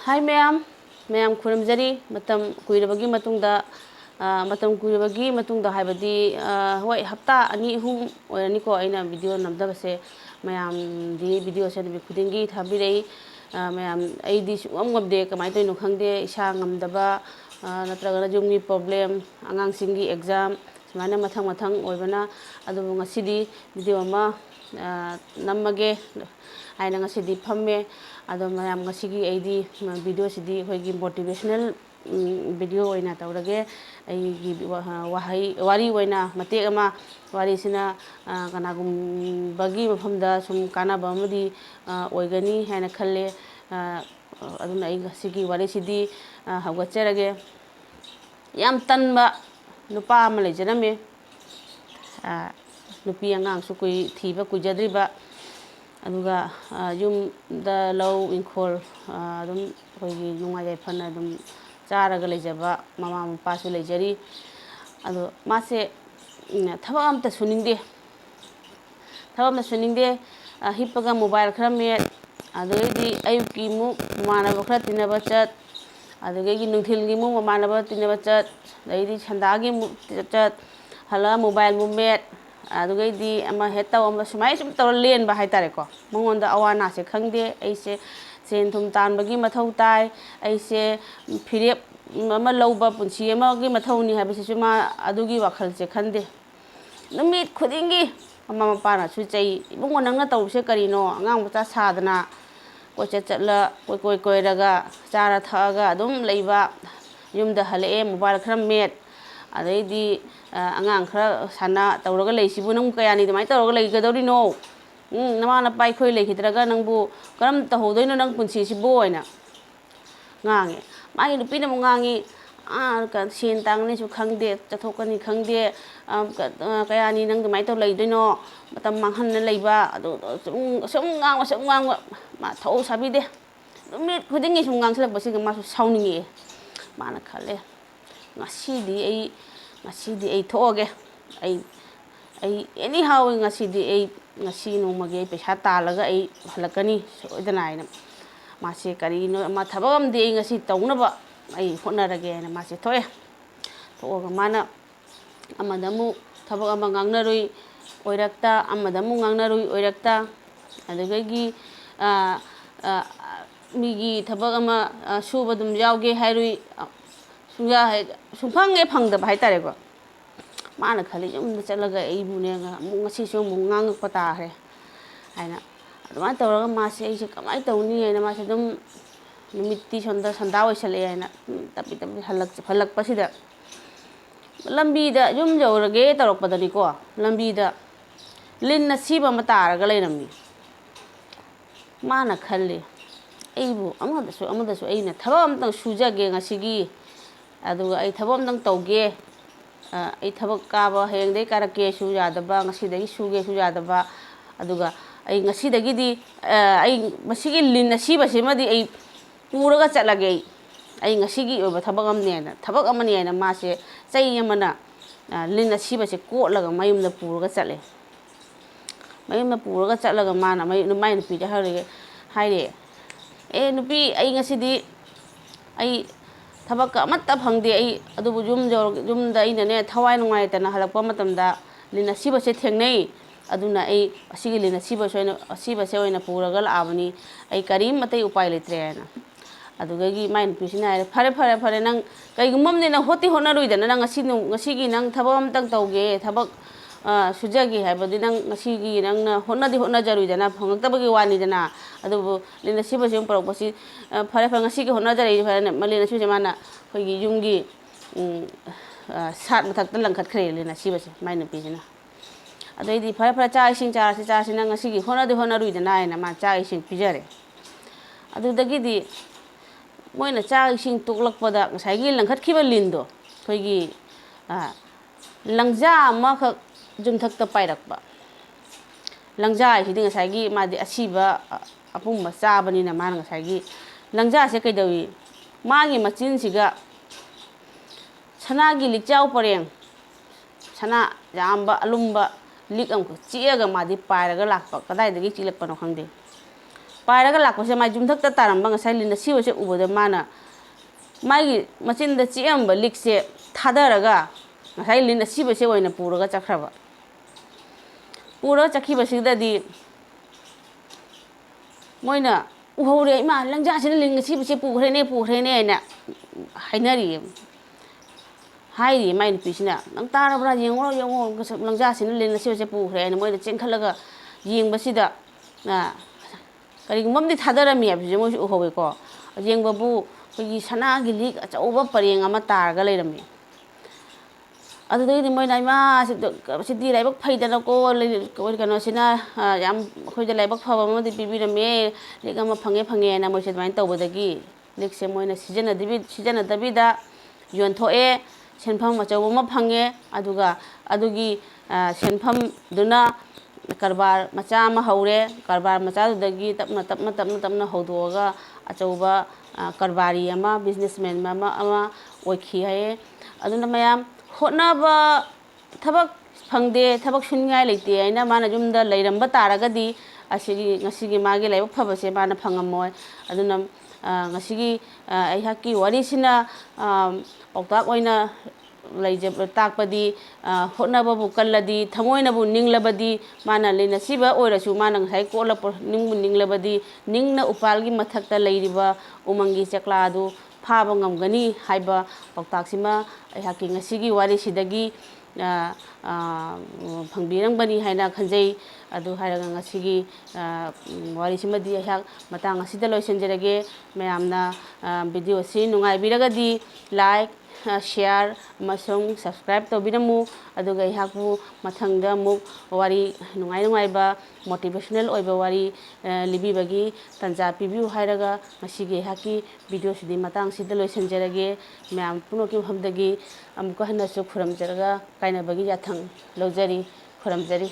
Hai ma'am, ma'am kuramjari matam kuirabagi matungda matam kuirabagi matungda haibadi hoi hapta ani hum oirani ko aina video namdabase ma'am di video se nabi khudingi thabirei ma'am aidi sungam ngamde kamai toino khangde isa ngamdaba natragana jumni problem angang singi exam semana mathang mathang oibana adu ngasidi video ma namage aina ngasidi phamme ado mayam ngasigi aidi video sidi hoigi motivational video oina tawrage aigi wahai wari oina matek ama wari sina kanagum bagi mafamda sum kanaba amadi oigani haina khalle aduna ai ngasigi wari sidi hawgatcherage yam tanba nupa ama lejarame nupi angang su kui thiba kujadriba aduga yumda lau inkhol adum hoigi nungai yaifana adum charaga lejaba mama mapa su lejari adu mase thaba amta suningde hippaga mobile khara met adugidi ayuki mu manaba khara tinaba chat adugigi nungthilgi mu manaba tinaba chat daidi sandagi mu chat hala mobile mu met adugidi ama heta ama sumai sum tor len ba haitare ko mongonda awana se khangde aise sen thum tan bagi mathau tai aise phirep ama lauba punchi ama gi mathau ni habi se ma adugi wakhal se khande numit khudingi ama mapana su chei ibungo nangna tawse karino angang bacha sadana koche chatla koi raga chara thaga adum leiba yumda hale mobile khara met adaidi angang khara sana tawraga leisibu nang kayani demai tawraga leigadorino namana pai khoi leihidraga nangbu karam tahodoino nang punsi sibo oina ngange magi nupina mo ngangi ka sen tangni su khangde chathokani khangde kayani nang demai taw leidoino matam manghanna leiba adu sum ngang ma thau sabide numit khudingi sum ngang salak basi ma su sauningi mana khale ngasidi ai thoge ai anyhow ngasidi ngasi nongmage pesa talaga ai halakani soidana aina mase karino ma thabam de ngasi tawnaba ai honarage aina mase thoe thoga mana amadamu thabak ama ngangnarui oirakta amadamu ngangnarui oirakta adagagi migi thabak ama suba dum yauge hairui sungphang phangdaba haitare ko mana khali yumda chalaga aibune ngasi su ngangpa tare aina aduma tawraga mase aise kamai tawni aina mase dum numitti sanda oisale aina tapi halak pasida lambida yum jawrage tarakpadani ko lambida linna siba mataraga leiramni mana khalle aibu amadasu aina thabam tang sujage ngasigi aduga ai thabam tang tawge ai thabak kaba hengdei karake su yadaba ngasidagi suge su yadaba aduga ai ngasidagidi ai masigi linna siba semadi ai puraga chatlage ai ngasigi oba thabak amani aina mase chai amana linna siba se kotlaga mayumda puraga chatle mayumda puraga chatlaga mana mai nupi ja haire nupi ai ngasidi ai thabak amatta phangde ai adubu jumda ainane thawai nungai tana halakpa matamda lina siba se thengnei aduna ai asigi lina siba se oina puraga laabani ai karim matai upai letre ana adugagi main pisina fare nang kaigumamne na hoti honaruidana nang ngasigi nang thabam tang tawge thabak sujagi haibadi nang ngasigi nang honajaruidana phangaktabagi wani dana adubu lina siba se parokpasi fare ngasigi honajari malina suje mana hoigi yumgi sat mathakta langkhat khre lina siba se main pisina adoidi fare cha ising cha nang ngasigi honaruidana aina ma cha ising pijare adudagidi moina cha ising tuklakpada ngasagi langkhat khiba lindo hoigi langja ma khak jumthakta pairakpa langja hidi ngasagi madi asiba apumba chabani na mana ngasagi langja se kaidawi magi machin siga sanagi likchau pareng sana yamba alumba lik am chiaga madi pairaga lakpa kadai dagi chilakpano khangde पायरगा लाक्पसे my जुमथक्ता तारंबा ngasai lin asibase ubada mana mai machinda chiamba likse thadaraga ngasai lin asibase oina puraga chakraba pura chakhibasigadadi moina uhore ima langja sina ling asibase pukhrene na hainari hairi mai nupisina nang tarabra yengo langja sina ling asibase pukhrene moina chenkhalaga yengbasida na करीगुमबदी थादरमी है मोई उहोवेको येंगबबु कोई सनागी leak अचौबा परेंग अमा तारगा Laramie अदुदैदि Moina इमा सिदि लाइबक फैदनको कनोसिना याम खोइदा लाइबक फबमदि पिबिरमे leak अमा fungi fungi ना मोइसे दमाइन तौबदगी लीकसे Moina सिजनदबिदा योन्थोए सेनफम अचौबा मा fungi अदुगा अदुगी सेनफम दुना कारबार मचा अमा हौरे कारबार मचादुदगी तपना हौदोगा अचौबा कारबारी अमा बिजनेसमैन अमा ओइखि हाये अदुना मयाम होटनाबा थबक फंगदे थबक सुनगाय लेते आइना माना जुमदा लैरंबा तारगदी ngasiगी मागे लाइबक फबसे माना फंगमोय अदुना ngasiगी अइहाकी वारिसिना पौताक ओइना लैजब ताकपदी होटनाबबु कल्लदी थमोइनबु निंगलबदी माना लेना सिबा ओइरसु माना ngasai कोला निंगबु निंगलबदी निंगना उपालगी मथक्ता लैरिबा उमंगी चक्लादु फाबा ngamgani haiba पौताकसिमा अइहाकी ngasiगी वारिसिदगी फंगबिरंबनी हाइना खंजै अदु हाइरगा ngasiगी वारिसिमदी अइहाक मतंग असिदा लोइसनजरगे मयामना वीडियो सि नुंगाइबिरगदी लाइक शेयर मसंग सब्सक्राइब तौबिरमु अदुगा अइहाकबु मथंगदा मुक वारी नुंगाइबा मोटिवेशनल ओइबा वारी लिबिबगी तंजा पिबिउ हाइरगा ngasiगी अइहाकी वीडियो सिदि मतंग सिदा लोइसनजरगे मयाम पुनोकि हमदगी अमुका हन्नसु खुरमजरगा काइनाबगी याथंग लौजरी खुरमजरी।